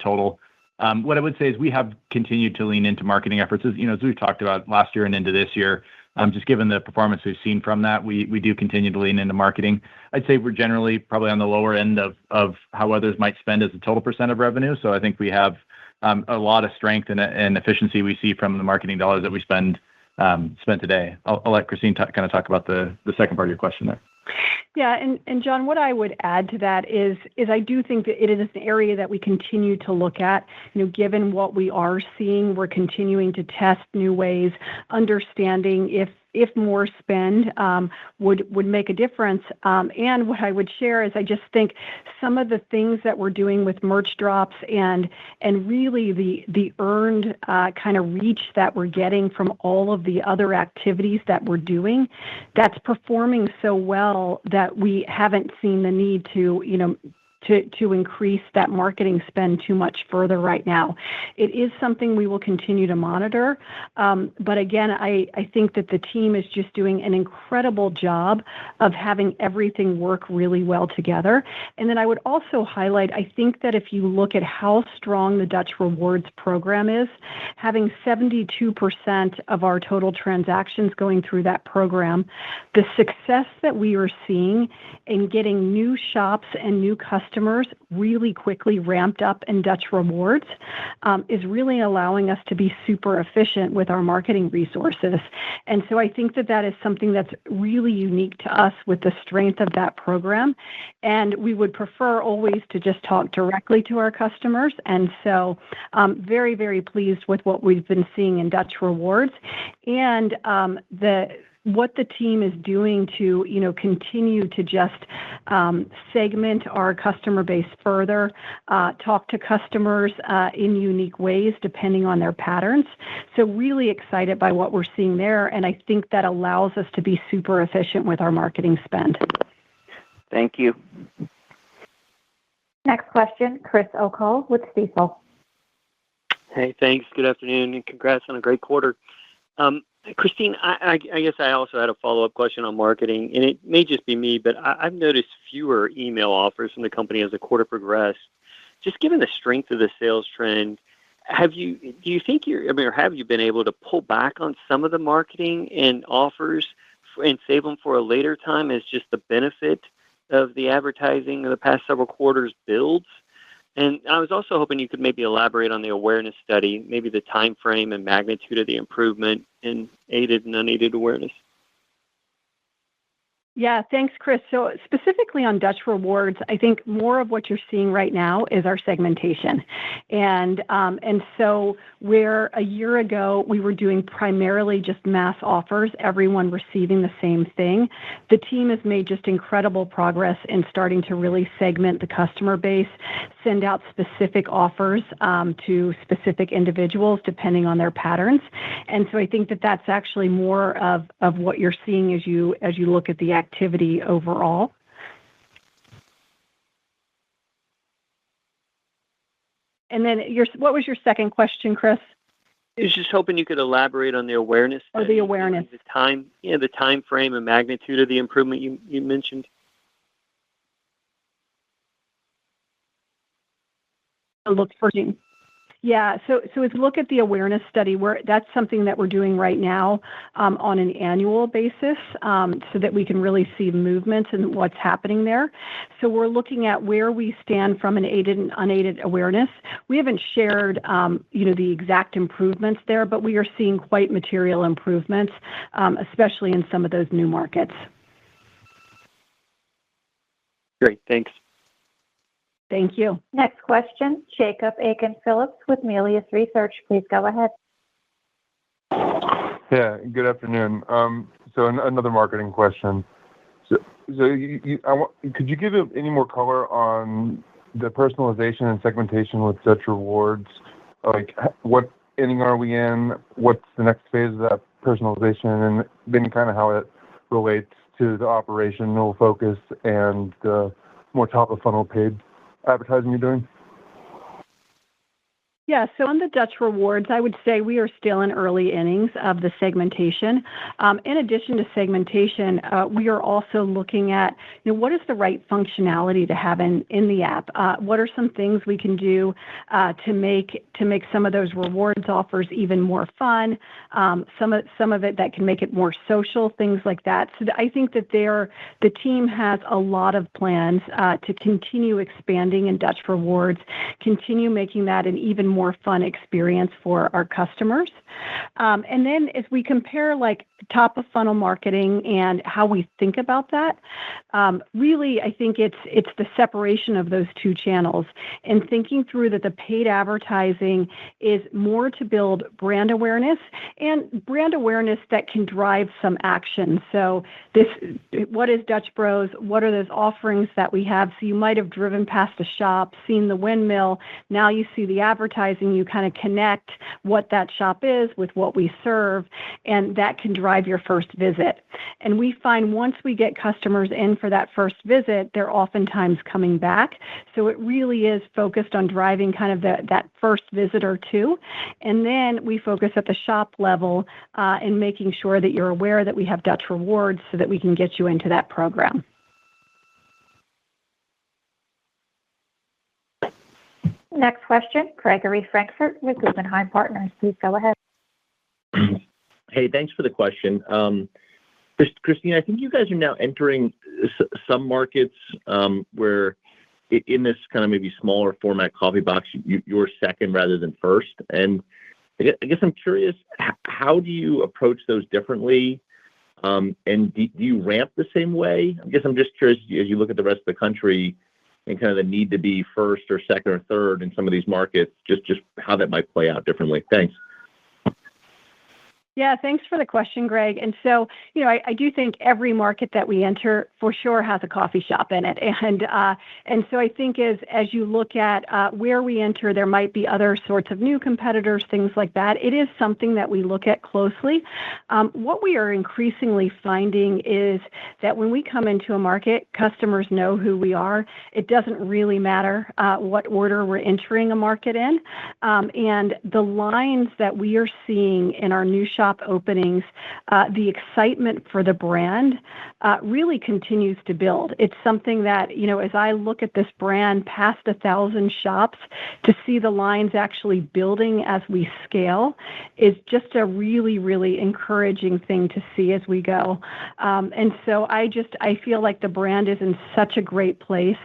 total. What I would say is we have continued to lean into marketing efforts, as we've talked about last year and into this year. Just given the performance we've seen from that, we do continue to lean into marketing. I'd say we're generally probably on the lower end of how others might spend as a total percent of revenue. So I think we have a lot of strength and efficiency we see from the marketing dollars that we spend today. I'll let Christine kind of talk about the second part of your question there. Yeah, and John, what I would add to that is I do think that it is an area that we continue to look at. Given what we are seeing, we're continuing to test new ways, understanding if more spend would make a difference. And what I would share is I just think some of the things that we're doing with merch drops and really the earned kind of reach that we're getting from all of the other activities that we're doing, that's performing so well that we haven't seen the need to increase that marketing spend too much further right now. It is something we will continue to monitor. But again, I think that the team is just doing an incredible job of having everything work really well together. And then I would also highlight, I think that if you look at how strong the Dutch Rewards program is, having 72% of our total transactions going through that program, the success that we are seeing in getting new shops and new customers really quickly ramped up in Dutch Rewards is really allowing us to be super efficient with our marketing resources. And so I think that is something that's really unique to us with the strength of that program. And we would prefer always to just talk directly to our customers. And so very, very pleased with what we've been seeing in Dutch Rewards and what the team is doing to, continue to just segment our customer base further, talk to customers in unique ways depending on their patterns. So really excited by what we're seeing there, and I think that allows us to be super efficient with our marketing spend. Thank you. Next question, Chris O'Cull with Stifel. Hey, thanks. Good afternoon, and congrats on a great quarter. Christine, I guess I also had a follow-up question on marketing, and it may just be me, but I've noticed fewer email offers from the company as the quarter progressed. Just given the strength of the sales trend, have you been able to pull back on some of the marketing and offers and save them for a later time as just the benefit of the advertising of the past several quarters builds? And I was also hoping you could maybe elaborate on the awareness study, maybe the time frame and magnitude of the improvement in aided and unaided awareness. Yeah, thanks, Chris. So specifically on Dutch Rewards, I think more of what you're seeing right now is our segmentation. And so where a year ago we were doing primarily just mass offers, everyone receiving the same thing, the team has made just incredible progress in starting to really segment the customer base, send out specific offers to specific individuals depending on their patterns. And so I think that that's actually more of what you're seeing as you look at the activity overall. And then what was your second question, Chris? I was just hoping you could elaborate on the awareness study. Oh, the awareness. The time frame and magnitude of the improvement you mentioned. Look for you. Yeah, so as look at the awareness study, that's something that we're doing right now on an annual basis so that we can really see movement and what's happening there. So we're looking at where we stand from an aided and unaided awareness. We haven't shared, the exact improvements there, but we are seeing quite material improvements, especially in some of those new markets. Great, thanks. Thank you. Next question, Jacob Aiken-Phillips with Melius Research. Please go ahead. Yeah, good afternoon. So another marketing question. So could you give any more color on the personalization and segmentation with Dutch Rewards? Like, what inning are we in? What's the next phase of that personalization? And then kind of how it relates to the operational focus and the more top-of-funnel paid advertising you're doing? Yeah, so on the Dutch Rewards, I would say we are still in early innings of the segmentation. In addition to segmentation, we are also looking at, what is the right functionality to have in the app? What are some things we can do to make some of those rewards offers even more fun? Some of it that can make it more social, things like that. So I think that the team has a lot of plans to continue expanding in Dutch Rewards, continue making that an even more fun experience for our customers. And then as we compare like top of funnel marketing and how we think about that, really, I think it's the separation of those two channels and thinking through that the paid advertising is more to build brand awareness and brand awareness that can drive some action. So what is Dutch Bros? What are those offerings that we have? So you might have driven past a shop, seen the windmill. Now you see the advertising, you kind of connect what that shop is with what we serve, and that can drive your first visit. And we find once we get customers in for that first visit, they're oftentimes coming back. So it really is focused on driving kind of that first visit or two. And then we focus at the shop level in making sure that you're aware that we have Dutch Rewards so that we can get you into that program. Next question, Gregory Frankfurt with Guggenheim Partners. Please go ahead. Hey, thanks for the question. Christine, I think you guys are now entering some markets where in this kind of maybe smaller format coffee box, you're second rather than first. And I guess I'm curious, how do you approach those differently? And do you ramp the same way? I guess I'm just curious, as you look at the rest of the country and kind of the need to be first or second or third in some of these markets, just how that might play out differently. Thanks. Yeah, thanks for the question, Greg. And so, I do think every market that we enter for sure has a coffee shop in it. And so I think as you look at where we enter, there might be other sorts of new competitors, things like that. It is something that we look at closely. What we are increasingly finding is that when we come into a market, customers know who we are. It doesn't really matter what order we're entering a market in. And the lines that we are seeing in our new shop shop openings, the excitement for the brand really continues to build. It's something that, as I look at this brand past 1,000 shops, to see the lines actually building as we scale is just a really, really encouraging thing to see as we go. And so I feel like the brand is in such a great place.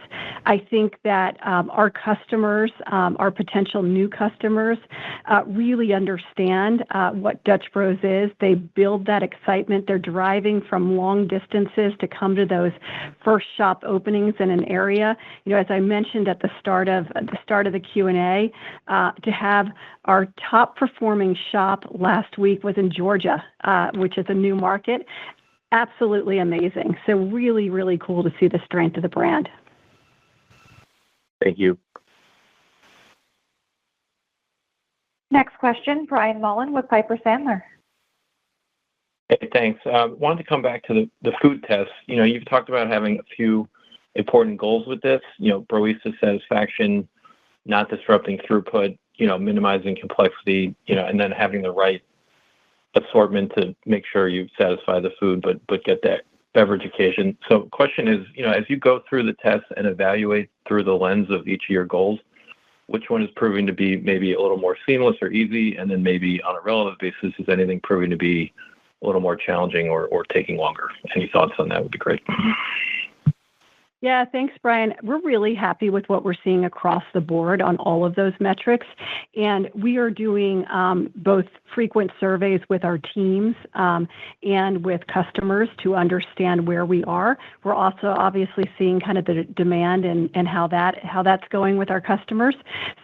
I think that our customers, our potential new customers, really understand what Dutch Bros is. They build that excitement. They're driving from long distances to come to those first shop openings in an area. As I mentioned at the start of the Q&A, to have our top performing shop last week was in Georgia, which is a new market. Absolutely amazing. So really, really cool to see the strength of the brand. Thank you. Next question, Brian Mullen with Piper Sandler. Hey, thanks. Wanted to come back to the food test. You've talked about having a few important goals with this, barista satisfaction, not disrupting throughput, minimizing complexity, and then having the right assortment to make sure you satisfy the food, but get that beverage occasion. So question is, as you go through the test and evaluate through the lens of each of your goals, which one is proving to be maybe a little more seamless or easy? And then maybe on a relative basis, is anything proving to be a little more challenging or taking longer? Any thoughts on that would be great. Yeah, thanks, Brian. We're really happy with what we're seeing across the board on all of those metrics. And we are doing both frequent surveys with our teams and with customers to understand where we are. We're also obviously seeing kind of the demand and how that's going with our customers.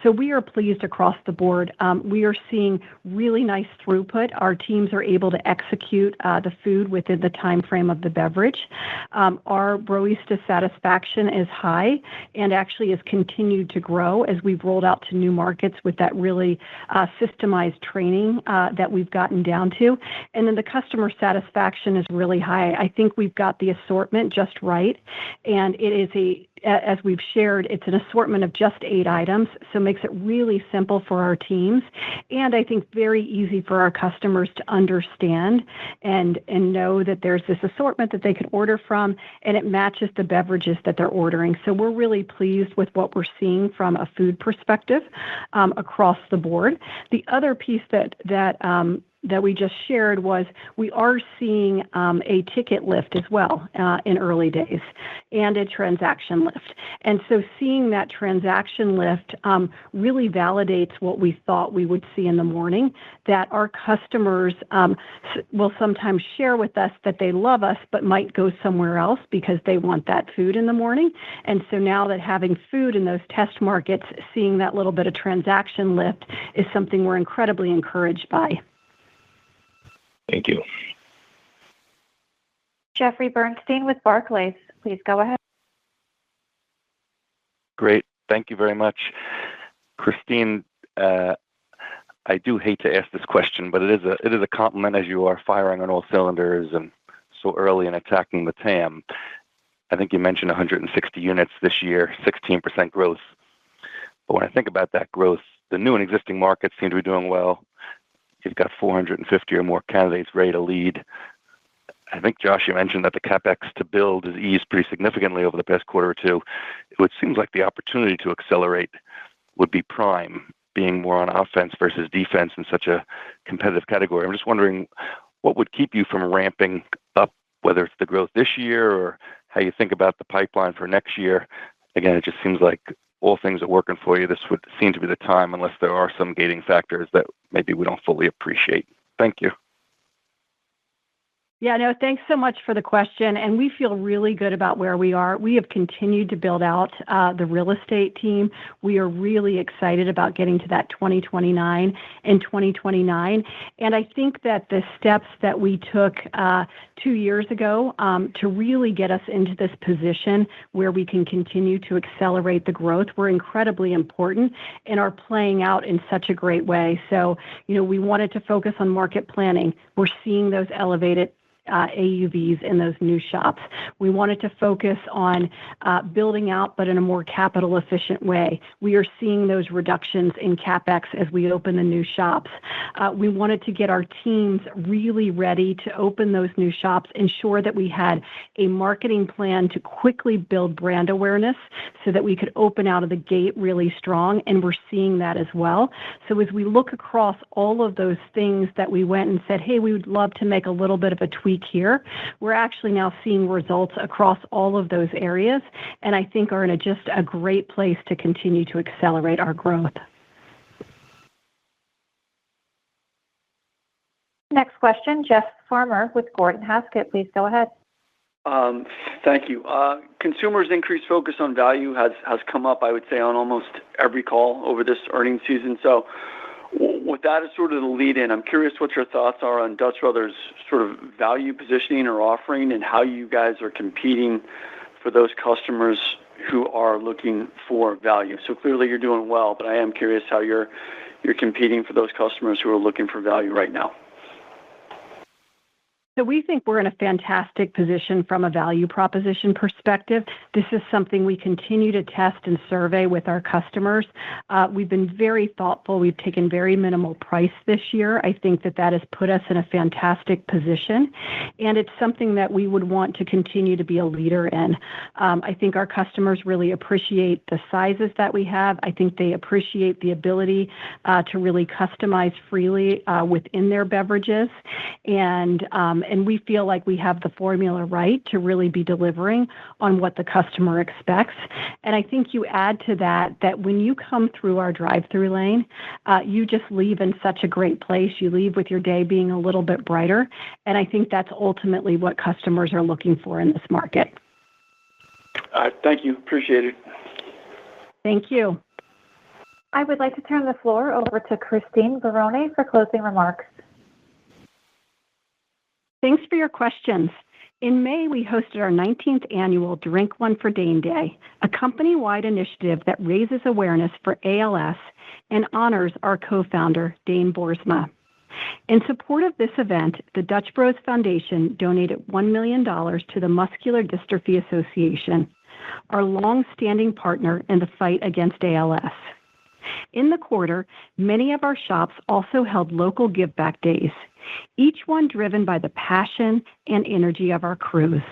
So we are pleased across the board. We are seeing really nice throughput. Our teams are able to execute the food within the time frame of the beverage. Our barista satisfaction is high and actually has continued to grow as we've rolled out to new markets with that really systemized training that we've gotten down to. And then the customer satisfaction is really high. I think we've got the assortment just right. And it is as we've shared, it's an assortment of just 8 items, so it makes it really simple for our teams. And I think very easy for our customers to understand and know that there's this assortment that they can order from, and it matches the beverages that they're ordering. So we're really pleased with what we're seeing from a food perspective across the board. The other piece that we just shared was we are seeing a ticket lift as well in early days and a transaction lift. And so seeing that transaction lift really validates what we thought we would see in the morning, that our customers will sometimes share with us that they love us but might go somewhere else because they want that food in the morning. And so now that having food in those test markets, seeing that little bit of transaction lift is something we're incredibly encouraged by. Thank you. Jeffrey Bernstein with Barclays. Please go ahead. Great. Thank you very much. Christine, I do hate to ask this question, but it is a compliment as you are firing on all cylinders and so early in attacking the TAM. I think you mentioned 160 units this year, 16% growth. But when I think about that growth, the new and existing markets seem to be doing well. You've got 450 or more candidates ready to lead. I think, Josh, you mentioned that the CapEx to build has eased pretty significantly over the past quarter or two. It seems like the opportunity to accelerate would be prime, being more on offense versus defense in such a competitive category. I'm just wondering what would keep you from ramping up, whether it's the growth this year or how you think about the pipeline for next year. Again, it just seems like all things are working for you. This would seem to be the time, unless there are some gating factors that maybe we don't fully appreciate. Thank you. Yeah, no, thanks so much for the question. And we feel really good about where we are. We have continued to build out the real estate team. We are really excited about getting to that 2029 and 2029. And I think that the steps that we took 2 years ago to really get us into this position where we can continue to accelerate the growth were incredibly important and are playing out in such a great way. So, we wanted to focus on market planning. We're seeing those elevated AUVs in those new shops. We wanted to focus on building out, but in a more capital efficient way. We are seeing those reductions in CapEx as we open the new shops. We wanted to get our teams really ready to open those new shops, ensure that we had a marketing plan to quickly build brand awareness so that we could open out of the gate really strong, and we're seeing that as well. So as we look across all of those things that we went and said, hey, we would love to make a little bit of a tweak here, we're actually now seeing results across all of those areas, and I think are in just a great place to continue to accelerate our growth. Next question, Jeff Farmer with Gordon Haskett. Please go ahead. Thank you. Consumers' increased focus on value has come up, I would say, on almost every call over this earnings season. So with that as sort of the lead-in, I'm curious what your thoughts are on Dutch Brothers' sort of value positioning or offering and how you guys are competing for those customers who are looking for value. So clearly you're doing well, but I am curious how you're competing for those customers who are looking for value right now. So we think we're in a fantastic position from a value proposition perspective. This is something we continue to test and survey with our customers. We've been very thoughtful. We've taken very minimal price this year. I think that has put us in a fantastic position, and it's something that we would want to continue to be a leader in. I think our customers really appreciate the sizes that we have. I think they appreciate the ability to really customize freely within their beverages, and we feel like we have the formula right to really be delivering on what the customer expects. And I think you add to that when you come through our drive-thru lane, you just leave in such a great place. You leave with your day being a little bit brighter. And I think that's ultimately what customers are looking for in this market. Thank you. Appreciate it. Thank you. I would like to turn the floor over to Christine Barone for closing remarks. Thanks for your questions. In May, we hosted our 19th annual Drink One for Dane Day, a company-wide initiative that raises awareness for ALS and honors our co-founder, Dane Boersma. In support of this event, the Dutch Bros Foundation donated $1 million to the Muscular Dystrophy Association, our long-standing partner in the fight against ALS. In the quarter, many of our shops also held local give-back days, each one driven by the passion and energy of our crews.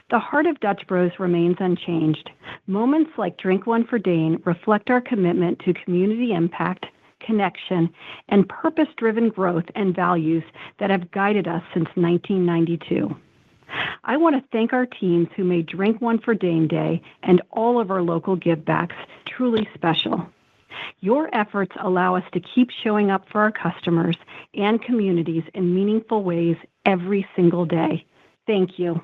The heart of Dutch Bros remains unchanged. Moments like Drink One for Dane reflect our commitment to community impact, connection, and purpose-driven growth and values that have guided us since 1992. I want to thank our teams who made Drink One for Dane Day and all of our local givebacks truly special. Your efforts allow us to keep showing up for our customers and communities in meaningful ways every single day. Thank you.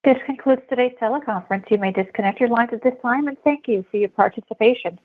This concludes today's teleconference. You may disconnect your lines at this time, and thank you for your participation.